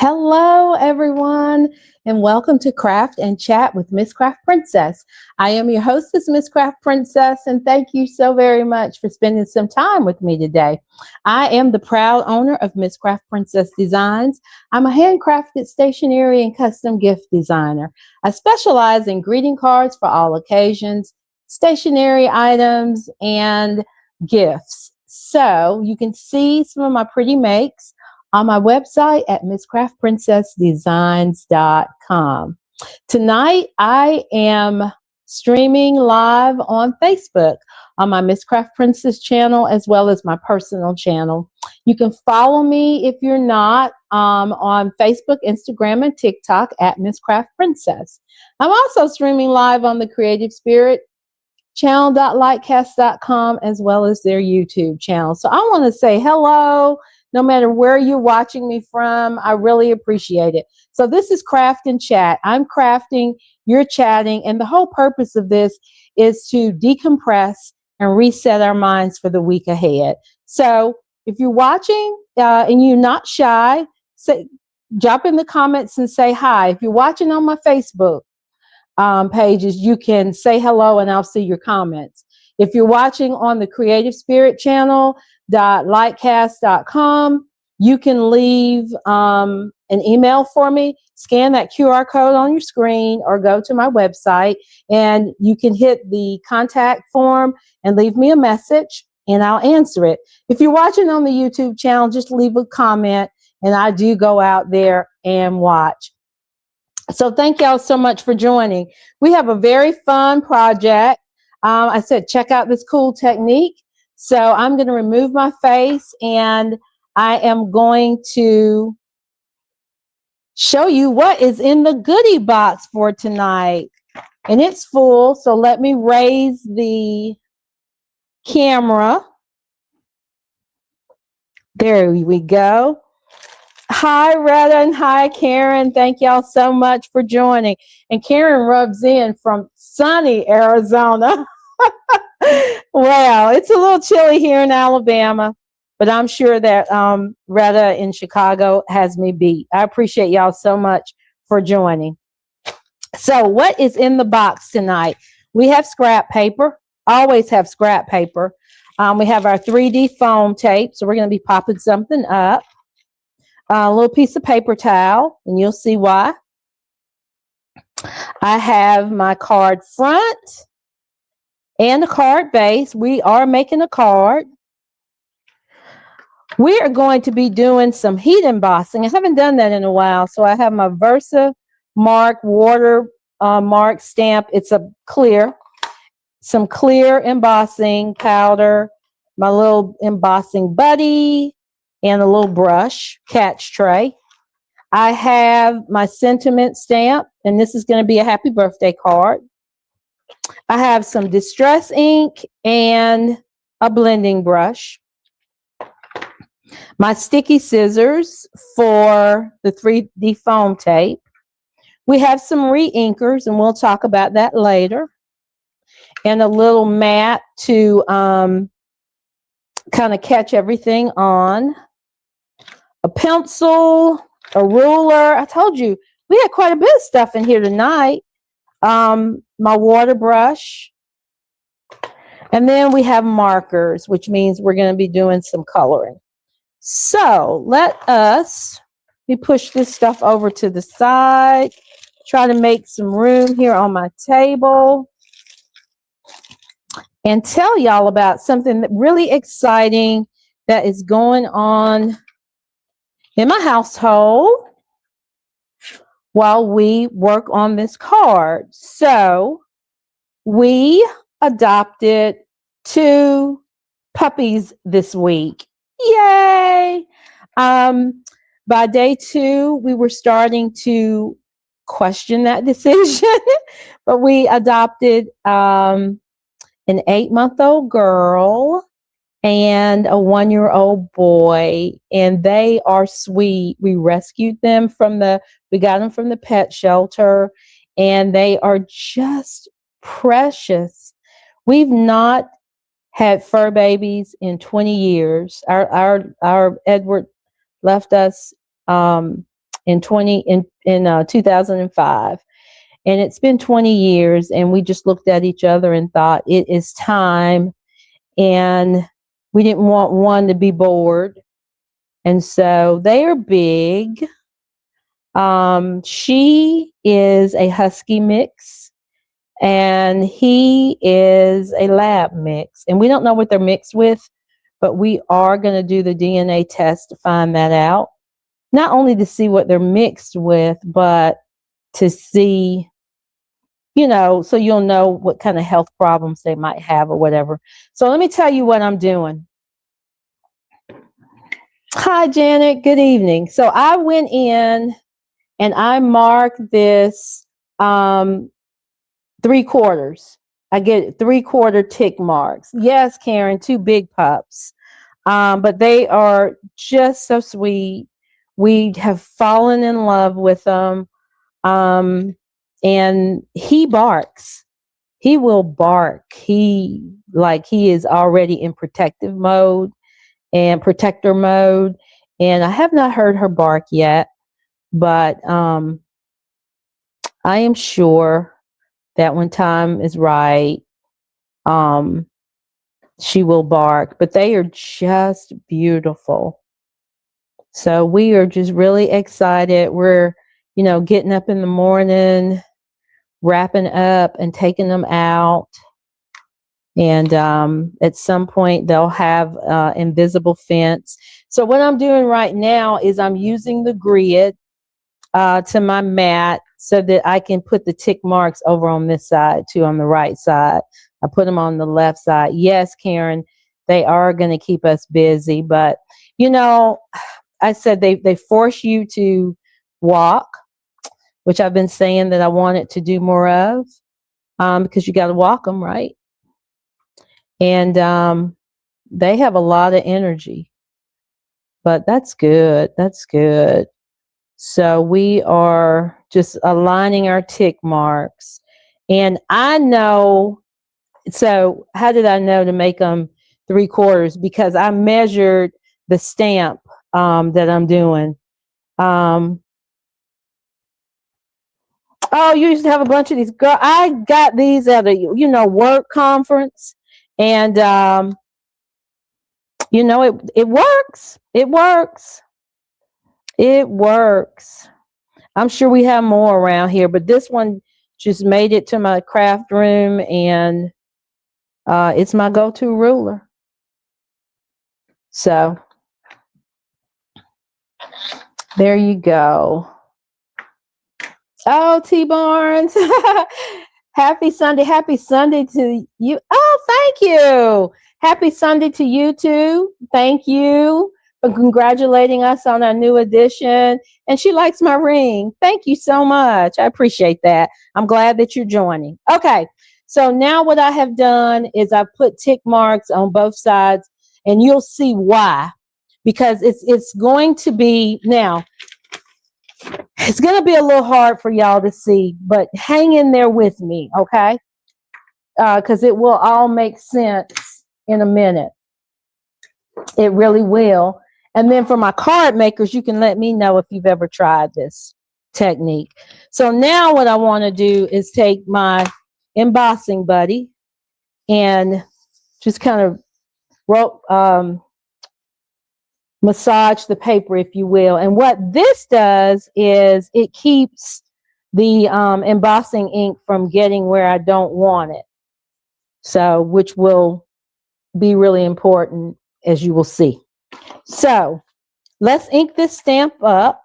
Hello, everyone, and welcome to Craft and Chat with Miss Craft Princess. I am your hostess, Miss Craft Princess, and thank you so very much for spending some time with me today. I am the proud owner of MsCraftPrincess Designs. I'm a handcrafted stationery and custom gift designer. I specialize in greeting cards for all occasions, stationery items, and gifts. So you can see some of my pretty makes on my website at MsCraftPrincessDesigns.com. Tonight, I am streaming live on Facebook on my Miss Craft Princess channel as well as my personal channel. You can follow me if you're not on Facebook, Instagram, and TikTok at Miss Craft Princess. I'm also streaming live on the Creative Spirit channel.lightcast.com as well as their YouTube channel. So I want to say hello. No matter where you're watching me from, I really appreciate it. So this is Craft and Chat. I'm crafting, you're chatting, and the whole purpose of this is to decompress and reset our minds for the week ahead. So if you're watching and you're not shy, drop in the comments and say hi. If you're watching on my Facebook pages, you can say hello and I'll see your comments. If you're watching on the Creative Spirit channel, .lightcast.com, you can leave an email for me, scan that QR code on your screen, or go to my website and you can hit the contact form and leave me a message and I'll answer it. If you're watching on the YouTube channel, just leave a comment and I do go out there and watch. So thank y'all so much for joining. We have a very fun project. I said, check out this cool technique. So I'm going to remove my face and I am going to show you what is in the goodie box for tonight. And it's full. So let me raise the camera. There we go. Hi, Retta, and hi, Karen. Thank y'all so much for joining. And Karen rubs in from sunny Arizona. Wow, it's a little chilly here in Alabama, but I'm sure that Retta in Chicago has me beat. I appreciate y'all so much for joining. So what is in the box tonight? We have scrap paper. Always have scrap paper. We have our 3D foam tape, so we're going to be popping something up. A little piece of paper towel, and you'll see why. I have my card front and a card base. We are making a card. We are going to be doing some heat embossing. I haven't done that in a while, so I have my Versa Mark water mark stamp. It's a clear, some clear embossing powder, my little embossing buddy, and a little brush catch tray. I have my sentiment stamp, and this is going to be a happy birthday card. I have some distress ink and a blending brush. My sticky scissors for the 3D foam tape. We have some re-inkers, and we'll talk about that later. And a little mat to kind of catch everything on. A pencil, a ruler. I told you, we had quite a bit of stuff in here tonight. My water brush. And then we have markers, which means we're going to be doing some coloring. So let me push this stuff over to the side. Try to make some room here on my table. And tell y'all about something that really exciting that is going on in my household while we work on this card. So we adopted 2 puppies this week. Yay! By day 2, we were starting to question that decision, but we adopted an 8-month-old girl and a 1-year-old boy, and they are sweet. We rescued them we got them from the pet shelter, and they are just precious. We've not had fur babies in 20 years. Our Edward left us in in 2005. And it's been 20 years, and we just looked at each other and thought it is time. And we didn't want one to be bored. And so they are big. She is a husky mix, and he is a lab mix. And we don't know what they're mixed with, but we are going to do the DNA test to find that out. Not only to see what they're mixed with, but to see, you know, so you'll know what kind of health problems they might have or whatever. So let me tell you what I'm doing. Hi, Janet. Good evening. So I went in and I marked this 3/4. I get 3/4 tick marks. Yes, Karen, 2 big pups. But they are just so sweet. We have fallen in love with them. And he barks. He will bark. He is already in protective mode and protector mode. And I have not heard her bark yet, but I am sure that when time is right, she will bark. But they are just beautiful. So we are just really excited. We're, you know, getting up in the morning, wrapping up and taking them out. And at some point they'll have invisible fence. So what I'm doing right now is I'm using the grid to my mat so that I can put the tick marks over on this side too, on the right side. I put them on the left side. Yes, Karen, they are going to keep us busy, but you know, I said they force you to walk, which I've been saying that I wanted to do more of, because you got to walk them, right? And they have a lot of energy, but that's good. That's good. So we are just aligning our tick marks. And I know, so how did I know to make them 3/4? Because I measured the stamp that I'm doing. Oh, you used to have a bunch of these. Girl, I got these at a, you know, work conference. And, you know, it works. It works. It works. I'm sure we have more around here, but this one just made it to my craft room, and it's my go-to ruler. So there you go. Oh, T Barnes. Happy Sunday. Happy Sunday to you. Oh, thank you. Happy Sunday to you too. Thank you for congratulating us on our new edition. And she likes my ring. Thank you so much. I appreciate that. I'm glad that you're joining. Okay. So now what I have done is I've put tick marks on both sides, and you'll see why. Because it's going to be, now, it's going to be a little hard for y'all to see, but hang in there with me, okay? Because it will all make sense in a minute. It really will. And then for my card makers, you can let me know if you've ever tried this technique. So now what I want to do is take my embossing buddy and just kind of massage the paper, if you will. And what this does is it keeps the embossing ink from getting where I don't want it. So, which will be really important, as you will see. So let's ink this stamp up.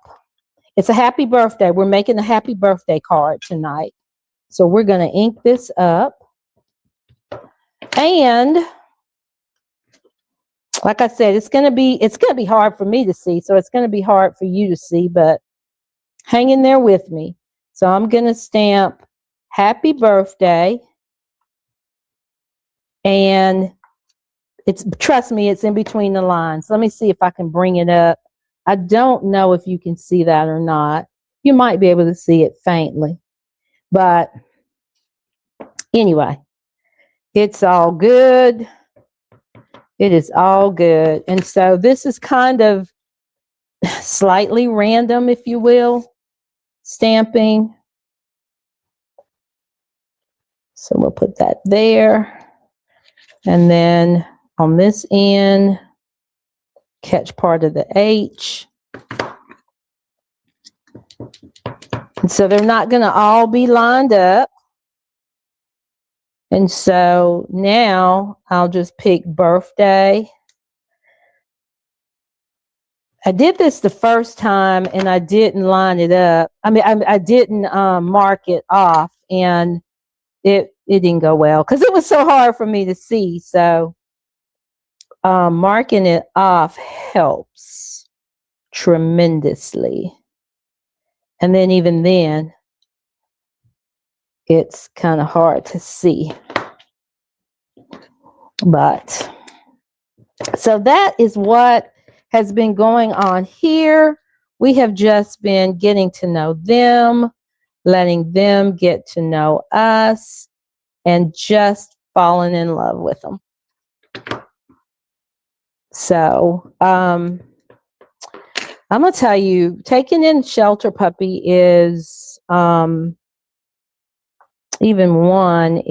It's a happy birthday. We're making a happy birthday card tonight. So we're going to ink this up. And like I said, it's going to be hard for me to see. So it's going to be hard for you to see, but hang in there with me. So I'm going to stamp happy birthday. And trust me, it's in between the lines. Let me see if I can bring it up. I don't know if you can see that or not. You might be able to see it faintly. But anyway, it's all good. It is all good. And so this is kind of slightly random, if you will, stamping. So we'll put that there. And then on this end, catch part of the H. And so they're not going to all be lined up. And so now I'll just pick birthday. I did this the first time and I didn't line it up. I mean, I didn't mark it off, and it didn't go well because it was so hard for me to see. So marking it off helps tremendously. And then even then, it's kind of hard to see. But so that is what has been going on here. We have just been getting to know them, letting them get to know us, and just falling in love with them. So I'm gonna tell you, taking in shelter puppy is even one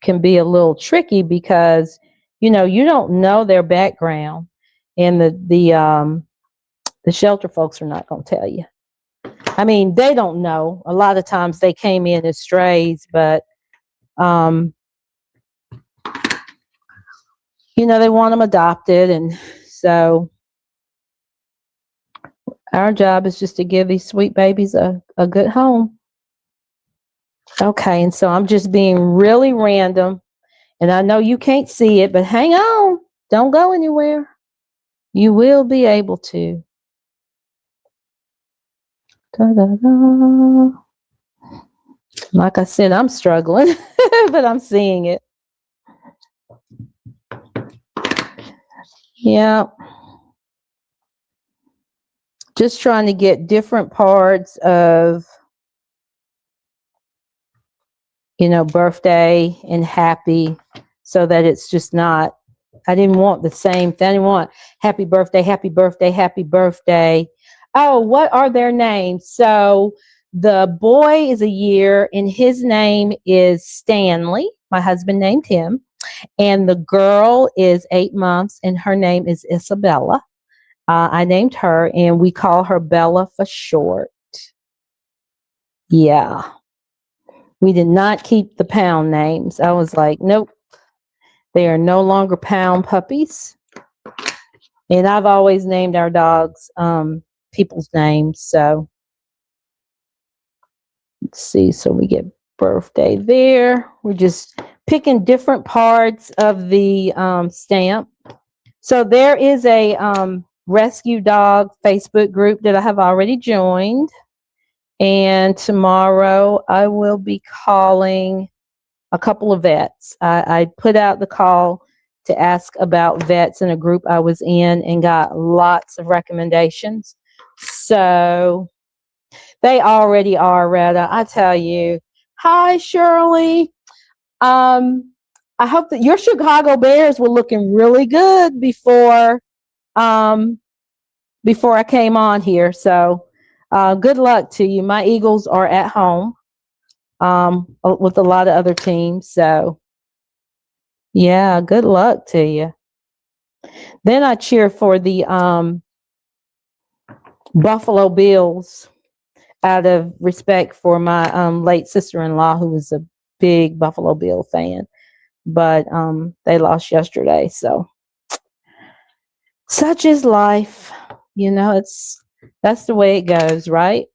can be a little tricky because you don't know their background, and the shelter folks are not going to tell you. I mean, they don't know. A lot of times they came in as strays, but they want them adopted, and so our job is just to give these sweet babies a good home. Okay, and so I'm just being really random, and I know you can't see it, but hang on. Don't go anywhere. You will be able to. Da, da, da. Like I said, I'm struggling, but I'm seeing it. Yeah. Just trying to get different parts of, birthday and happy, so that it's just not, I didn't want the same thing. I didn't want happy birthday, happy birthday, happy birthday. Oh, what are their names? So the boy is a year and his name is Stanley. My husband named him. And the girl is 8 months and her name is Isabella. I named her, and we call her Bella for short. Yeah. We did not keep the pound names. I was like, nope. They are no longer pound puppies. And I've always named our dogs people's names. So let's see. So we get birthday there. We're just picking different parts of the stamp. So there is a rescue dog Facebook group that I have already joined. And tomorrow I will be calling a couple of vets. I put out the call to ask about vets in a group I was in and got lots of recommendations. So they already are, Retta. I tell you. Hi, Shirley. I hope that your Chicago Bears were looking really good before I came on here. So good luck to you. My Eagles are at home with a lot of other teams. So yeah, good luck to you. Then I cheer for the Buffalo Bills out of respect for my late sister-in-law, who was a big Buffalo Bill fan. But they lost yesterday. So such is life. That's the way it goes, right?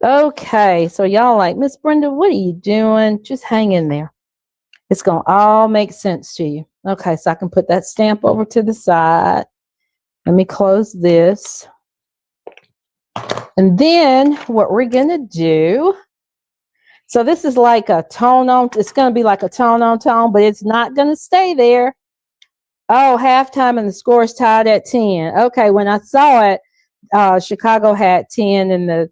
Okay, so y'all like, Miss Brenda, what are you doing? Just hang in there. It's going to all make sense to you. Okay, so I can put that stamp over to the side. Let me close this. And then what we're going to do, so this is like a tone on, it's going to be like a tone on tone, but it's not going to stay there. Oh, halftime and the score is tied at 10. Okay, when I saw it, Chicago had 10 and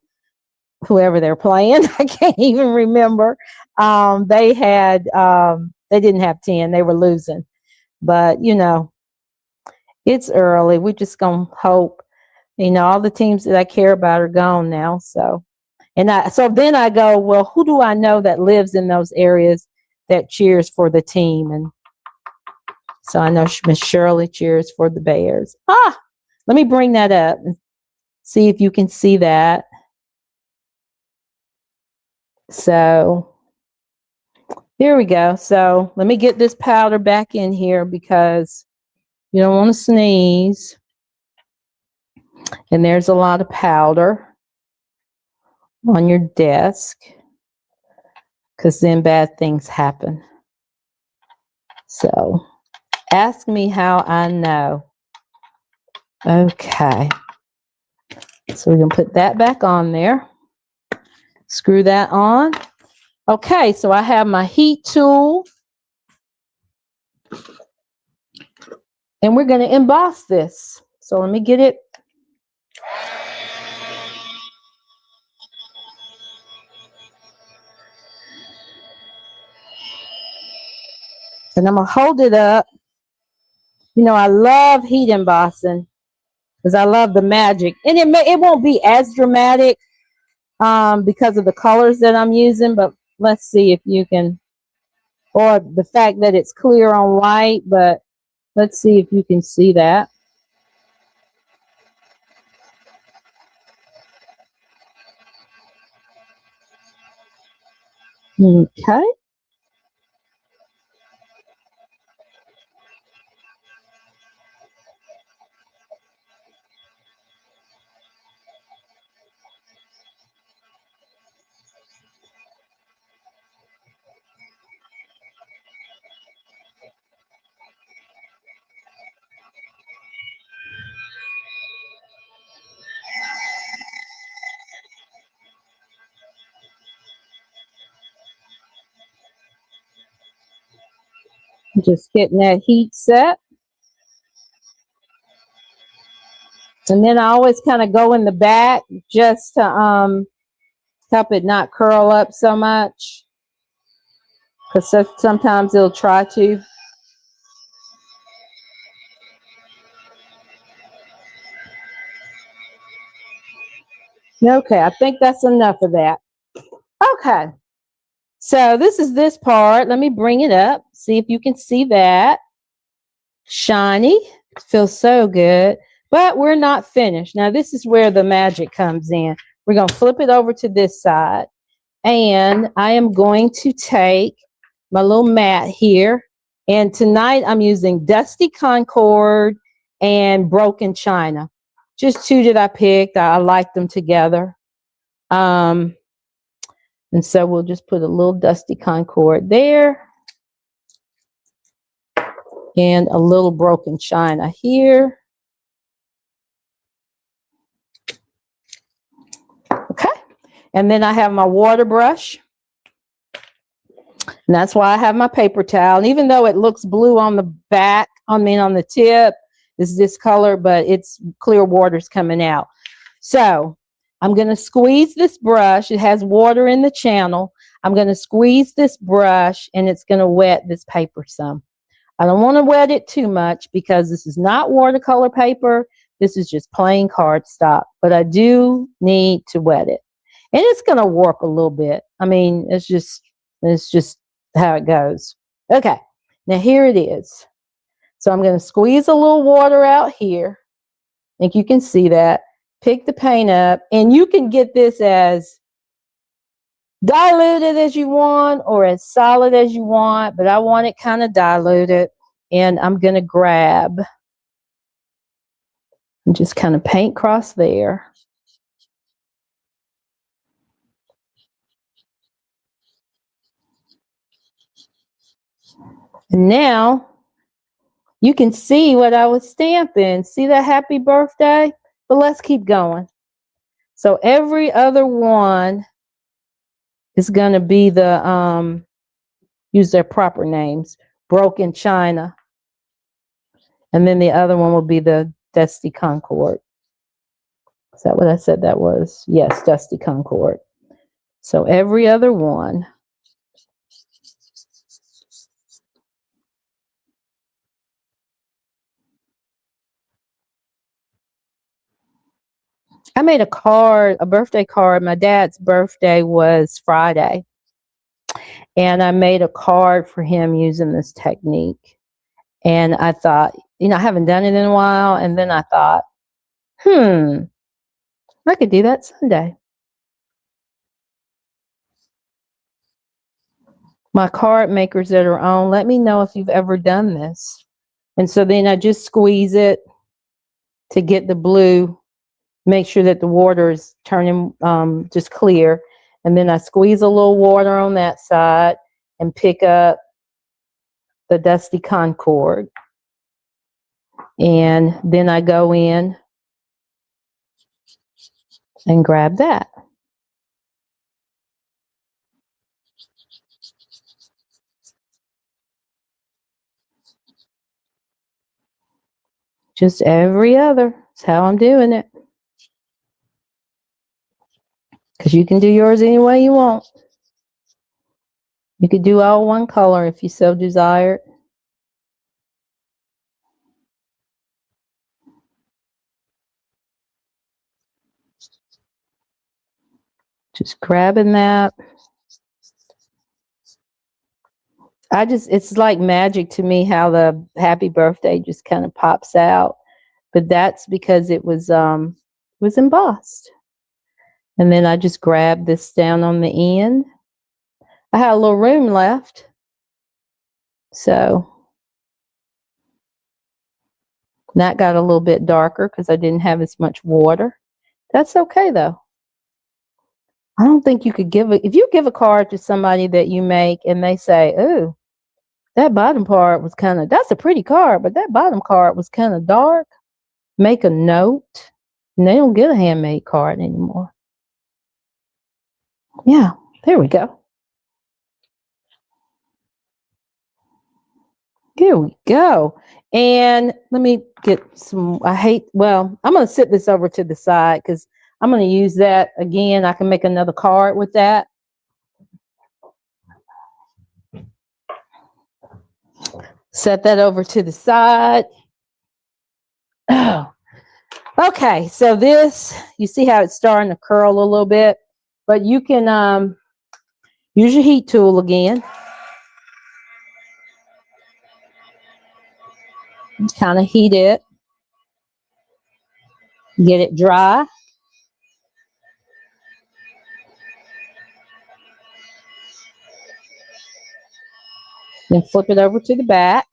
whoever they're playing, I can't even remember. They didn't have 10. They were losing. But, it's early. We're just going to hope You know, all the teams that I care about are gone now. So, so then I go, well, who do I know that lives in those areas that cheers for the team? And so I know Miss Shirley cheers for the Bears. Let me bring that up and see if you can see that. So here we go. So let me get this powder back in here because you don't want to sneeze. And there's a lot of powder on your desk because then bad things happen. So ask me how I know. Okay. So we're going to put that back on there. Screw that on. Okay, so I have my heat tool. And we're going to emboss this. So let me get it. And I'm going to hold it up. You know, I love heat embossing because I love the magic. And it won't be as dramatic because of the colors that I'm using. But let's see if you can, or the fact that it's clear on white. But let's see if you can see that. Okay. Just getting that heat set. And then I always kind of go in the back just to help it not curl up so much. Because sometimes it'll try to. Okay, I think that's enough of that. Okay. So this is this part. Let me bring it up. See if you can see that. Shiny. It feels so good. But we're not finished. Now this is where the magic comes in. We're going to flip it over to this side. And I am going to take my little mat here. And tonight I'm using Dusty Concord and Broken China. Just two that I picked. I like them together. And so we'll just put a little Dusty Concord there. And a little Broken China here. Okay. And then I have my water brush. And that's why I have my paper towel. And even though it looks blue on the back, on the tip, is this color, but it's clear water's coming out. So I'm going to squeeze this brush. It has water in the channel. I'm going to squeeze this brush and it's going to wet this paper some. I don't want to wet it too much because this is not watercolor paper. This is just plain cardstock, but I do need to wet it. And it's going to warp a little bit. I mean, it's just how it goes. Okay, now here it is. So I'm going to squeeze a little water out here. I think you can see that. Pick the paint up, and you can get this as diluted as you want or as solid as you want, but I want it kind of diluted. And I'm going to grab and just kind of paint across there. And now you can see what I was stamping. See that happy birthday? But let's keep going. So every other one is going to be the, use their proper names, Broken China. And then the other one will be the Dusty Concord. Is that what I said that was? Yes, Dusty Concord. So every other one. I made a card, a birthday card. My dad's birthday was Friday. And I made a card for him using this technique. And I thought, I haven't done it in a while. And then I thought, I could do that Sunday. My card makers that are on, let me know if you've ever done this. And so then I just squeeze it to get the blue, make sure that the water is turning just clear. And then I squeeze a little water on that side and pick up the Dusty Concord. And then I go in and grab that. Just every other. That's how I'm doing it. Because you can do yours any way you want. You could do all one color if you so desire. Just grabbing that. It's like magic to me how the happy birthday just kind of pops out. But that's because it was embossed. And then I just grabbed this down on the end. I had a little room left. So that got a little bit darker because I didn't have as much water. That's okay though. I don't think you could if you give a card to somebody that you make and they say, "Oh, that bottom part was that's a pretty card, but that bottom card was kind of dark," make a note, and they don't get a handmade card anymore. Yeah, there we go. Here we go. And let me get some, I'm going to sit this over to the side because I'm going to use that again. I can make another card with that. Set that over to the side. Oh. Okay, so this, you see how it's starting to curl a little bit, but you can use your heat tool again. Kind of heat it. Get it dry. Then flip it over to the back.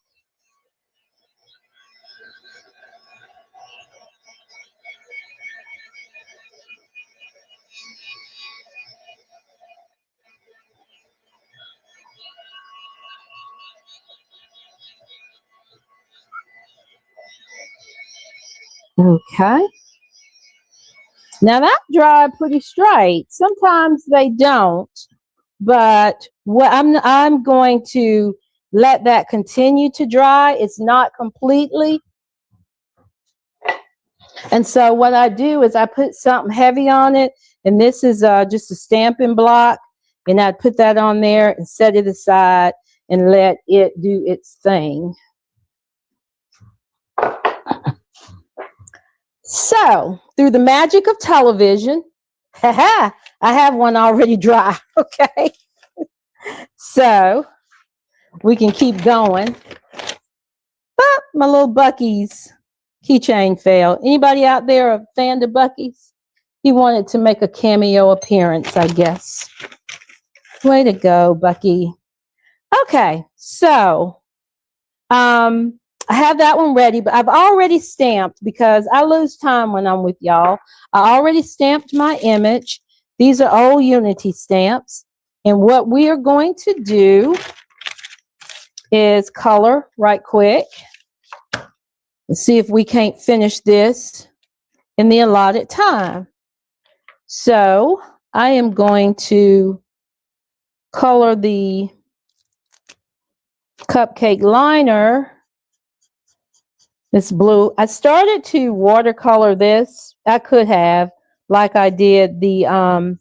Okay. Now that dried pretty straight. Sometimes they don't, but what I'm going to let that continue to dry. It's not completely. And so what I do is I put something heavy on it, and this is just a stamping block, and I'd put that on there and set it aside and let it do its thing. So, through the magic of television, I have one already dry, okay? So, we can keep going. Ah, my little Bucky's keychain fell. Anybody out there a fan of Bucky's? He wanted to make a cameo appearance, I guess. Way to go, Bucky. Okay, so, I have that one ready, but I've already stamped because I lose time when I'm with y'all. I already stamped my image. These are old Unity stamps. And what we are going to do is color right quick. Let's see if we can't finish this in the allotted time. So I am going to color the cupcake liner. This blue. I started to watercolor this. I could have, like I did the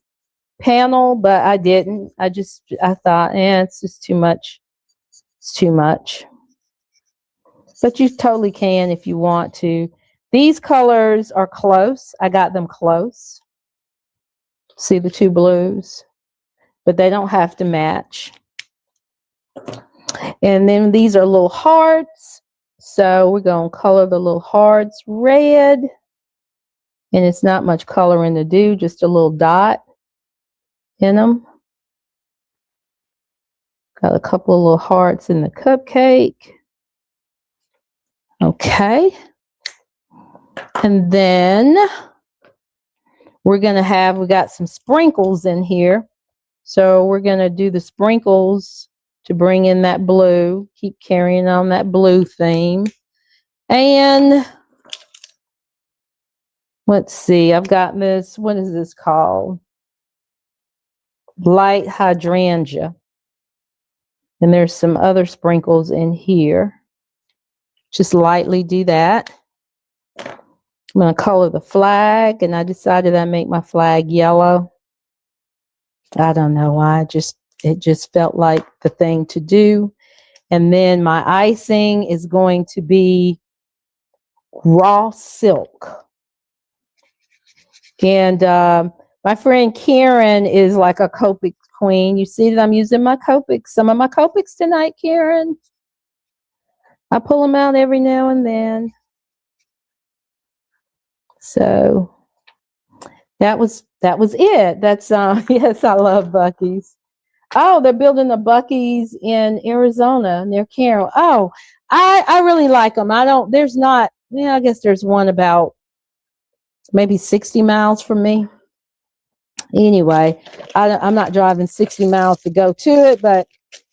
panel, but I didn't. I thought, it's just too much. It's too much. But you totally can if you want to. These colors are close. I got them close. See the two blues, but they don't have to match. And then these are little hearts. So we're going to color the little hearts red. And it's not much coloring to do, just a little dot in them. Got a couple of little hearts in the cupcake. Okay. And then we're going to have, we got some sprinkles in here. So we're going to do the sprinkles to bring in that blue. Keep carrying on that blue theme. And let's see, I've got this, what is this called? Light hydrangea. And there's some other sprinkles in here. Just lightly do that. I'm going to color the flag, and I decided I'd make my flag yellow. I don't know why, it just felt like the thing to do. And then my icing is going to be raw silk. And my friend Karen is like a Copic queen. You see that I'm using my Copics, some of my Copics tonight, Karen. I pull them out every now and then. So that was it. That's yes, I love Buc-ee's. Oh, they're building a Buc-ee's in Arizona near Carroll. Oh, I really like them. There's not, I guess there's one about maybe 60 miles from me. Anyway, I'm not driving 60 miles to go to it, but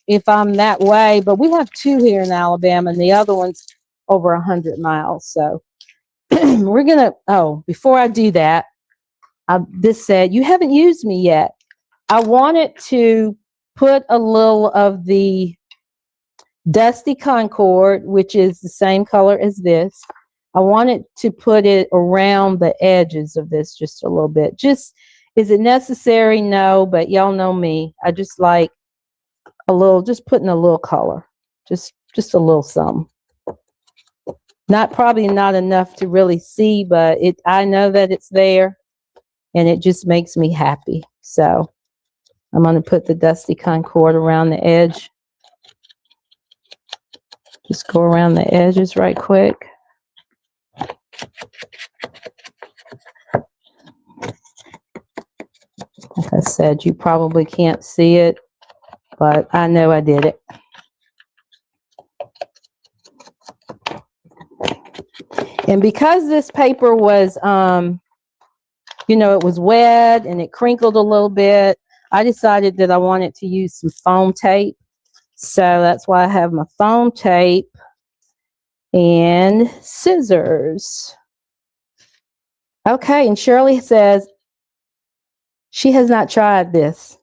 if I'm that way, but we have two here in Alabama, and the other one's over 100 miles. So we're gonna, before I do that, this said, you haven't used me yet. I wanted to put a little of the Dusty Concord, which is the same color as this. I wanted to put it around the edges of this just a little bit. Is it necessary? No, but y'all know me. I just like a little, just putting a little color, just a little something. Probably not enough to really see, but I know that it's there, and it just makes me happy. So I'm going to put the Dusty Concord around the edge. Just go around the edges right quick. Like I said, you probably can't see it, but I know I did it. And because this paper was, it was wet and it crinkled a little bit, I decided that I wanted to use some foam tape. So that's why I have my foam tape and scissors. Okay, and Shirley says she has not tried this.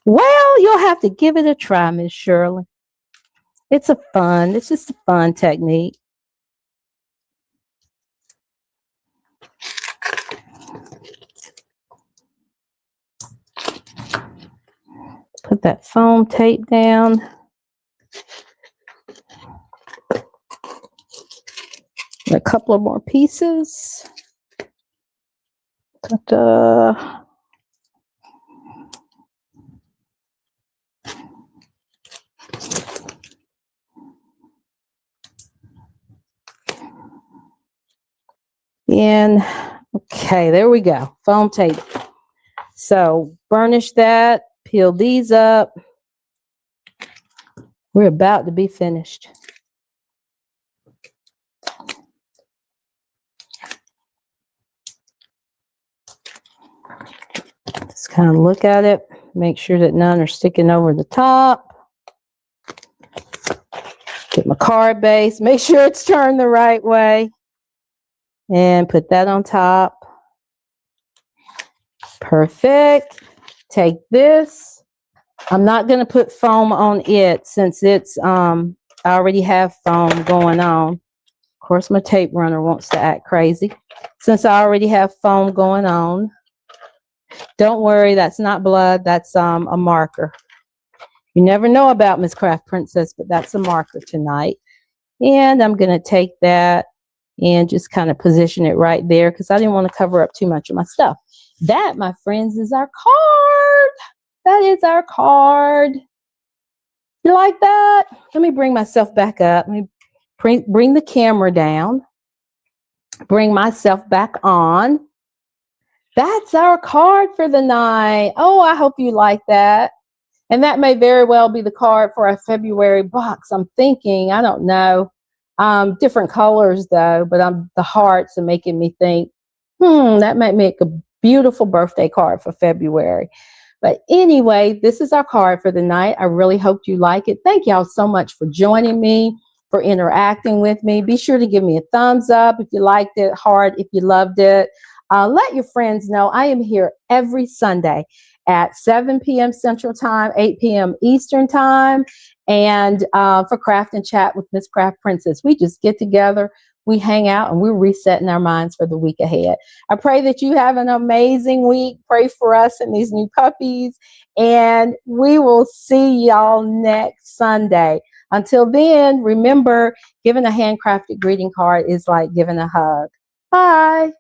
Well, you'll have to give it a try, Miss Shirley. It's just a fun technique. Put that foam tape down. A couple of more pieces. Ta-da. And okay, there we go. Foam tape. So burnish that, peel these up. We're about to be finished. Just kind of look at it, make sure that none are sticking over the top. Get my card base, make sure it's turned the right way. And put that on top. Perfect. Take this. I'm not going to put foam on it since it's, I already have foam going on. Of course, my tape runner wants to act crazy. Since I already have foam going on. Don't worry, that's not blood. That's a marker. You never know about Miss Craft Princess, but that's a marker tonight. And I'm going to take that and just kind of position it right there because I didn't want to cover up too much of my stuff. That, my friends, is our card. That is our card. You like that? Let me bring myself back up. Let me bring the camera down. Bring myself back on. That's our card for the night. Oh, I hope you like that. And that may very well be the card for a February box. I'm thinking, I don't know. Different colors though, but the hearts are making me think, that might make a beautiful birthday card for February. But anyway, this is our card for the night. I really hope you like it. Thank y'all so much for joining me, for interacting with me. Be sure to give me a thumbs up if you liked it, heart if you loved it. Let your friends know I am here every Sunday at 7 p.m. Central Time, 8 p.m. Eastern Time, and for Craft and Chat with Miss Craft Princess. We just get together, we hang out, and we're resetting our minds for the week ahead. I pray that you have an amazing week. Pray for us and these new puppies, and we will see y'all next Sunday. Until then, remember, giving a handcrafted greeting card is like giving a hug. Bye.